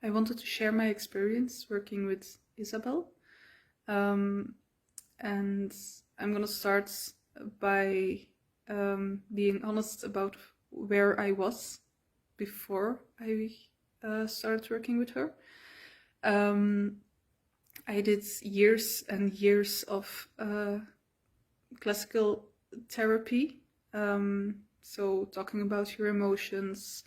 I wanted to share my experience working with Isabel. And I'm gonna start by being honest about where I was before I started working with her. I did years and years of classical therapy. So talking about your emotions,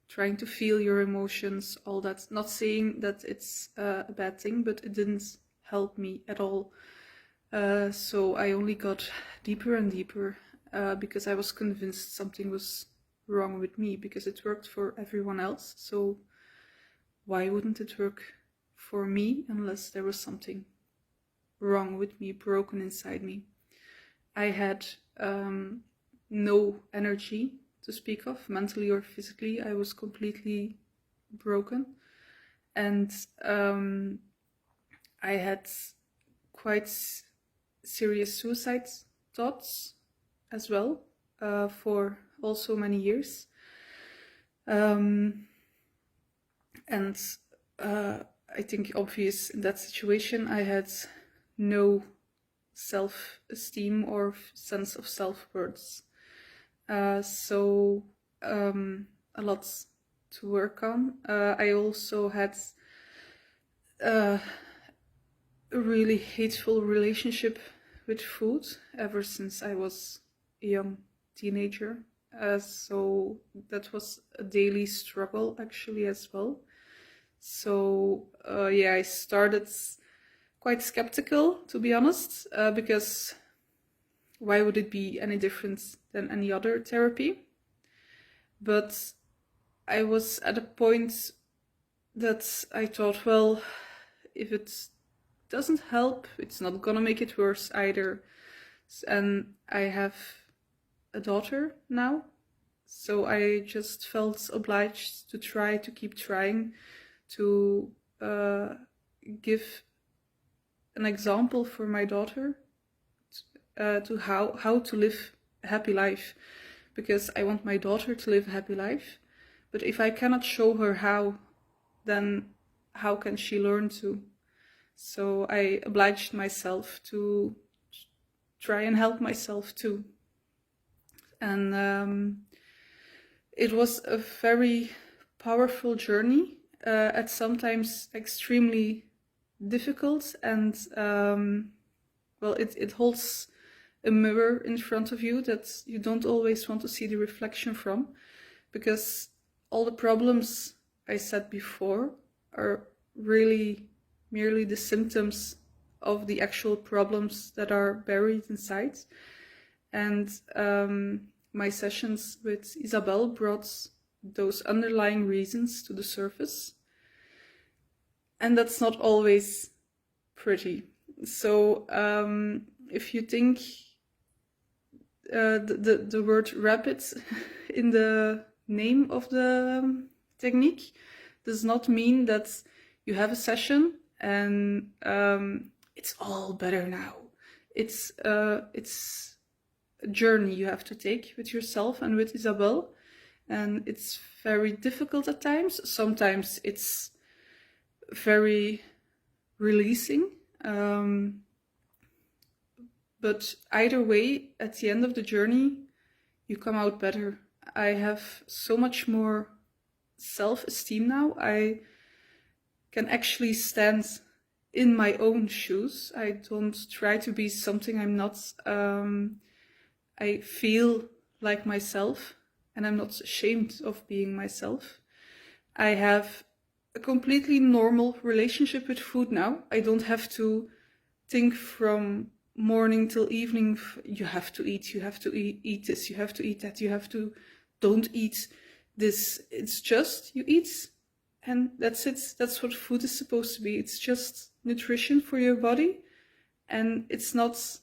trying to feel your emotions, all that. Not saying that it's a bad thing, but it didn't help me at all. So I only got deeper and deeper because I was convinced something was wrong with me, because it worked for everyone else. So why wouldn't it work for me unless there was something wrong with me, broken inside me? I had no energy to speak of, mentally or physically. I was completely broken. And I had quite serious suicide thoughts as well for also many years. And I think obvious in that situation, I had no self-esteem or sense of self-worth. So a lot to work on. I also had a really hateful relationship with food ever since I was a young teenager. So that was a daily struggle actually as well. So yeah, I started quite skeptical, to be honest, because why would it be any different than any other therapy? But I was at a point that I thought, well, if it doesn't help, it's not gonna make it worse either. And I have a daughter now, so I just felt obliged to try to keep trying to give an example for my daughter to how to live a happy life, because I want my daughter to live a happy life. But if I cannot show her how, then how can she learn to? So I obliged myself to try and help myself too. And it was a very powerful journey, at sometimes extremely difficult, and well, it holds a mirror in front of you that you don't always want to see the reflection from, because all the problems I said before are really merely the symptoms of the actual problems that are buried inside. And my sessions with Isabel brought those underlying reasons to the surface. And that's not always pretty. So if you think the word rapid in the name of the technique does not mean that you have a session and it's all better now. It's a journey you have to take with yourself and with Isabel, and it's very difficult at times. Sometimes it's very releasing, but either way, at the end of the journey, you come out better. I have so much more self-esteem now. I can actually stand in my own shoes. I don't try to be something I'm not. I feel like myself, and I'm not ashamed of being myself. I have a completely normal relationship with food now. I don't have to think from morning till evening, you have to eat this, you have to eat that, you have to don't eat this. It's just you eat, and that's it. That's what food is supposed to be. It's just nutrition for your body, and it's not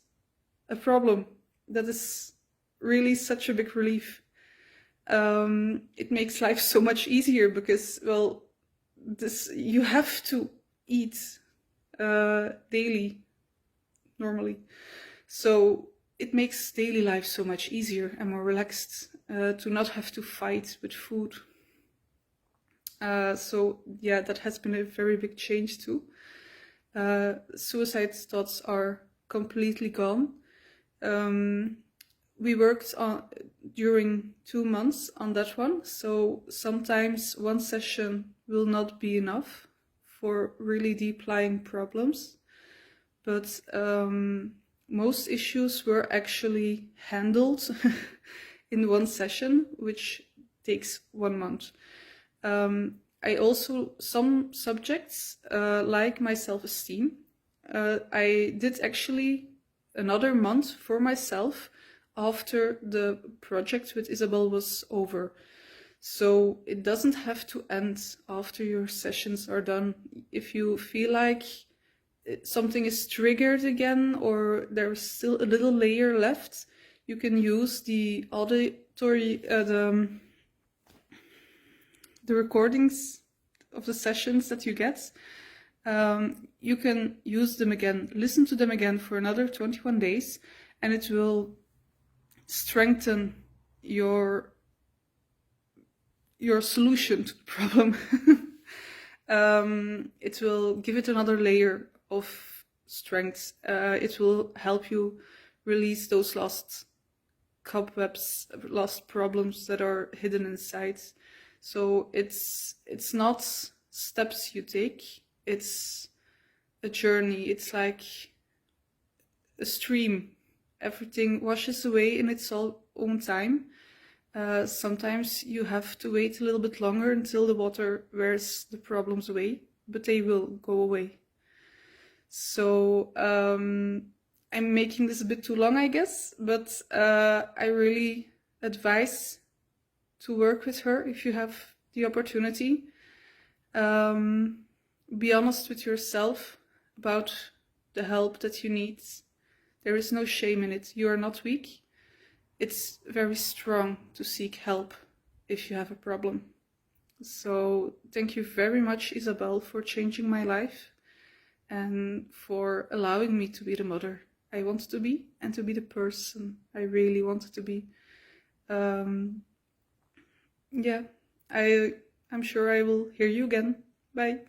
a problem. That is really such a big relief. It makes life so much easier because, well, you have to eat daily, normally. So it makes daily life so much easier and more relaxed, to not have to fight with food. So yeah, that has been a very big change too. Suicide thoughts are completely gone. We worked on during 2 months on that one, so sometimes one session will not be enough for really deep lying problems, but most issues were actually handled in one session, which takes 1 month. I also, some subjects, like my self-esteem, I did actually another month for myself after the project with Isabel was over. So it doesn't have to end after your sessions are done. If you feel like something is triggered again, or there's still a little layer left, you can use the auditory, the recordings of the sessions that you get. You can use them again, listen to them again for another 21 days, and it will strengthen your solution to the problem. It will give it another layer of strength. It will help you release those lost cobwebs, lost problems that are hidden inside. So it's not steps you take, it's a journey. It's like a stream. Everything washes away in its own time. Sometimes you have to wait a little bit longer until the water wears the problems away, but they will go away. So I'm making this a bit too long, I guess, but I really advise to work with her if you have the opportunity. Be honest with yourself about the help that you need. There is no shame in it. You are not weak. It's very strong to seek help if you have a problem. So thank you very much, Isabel, for changing my life and for allowing me to be the mother I wanted to be and to be the person I really wanted to be. Yeah, I'm sure I will hear you again. Bye.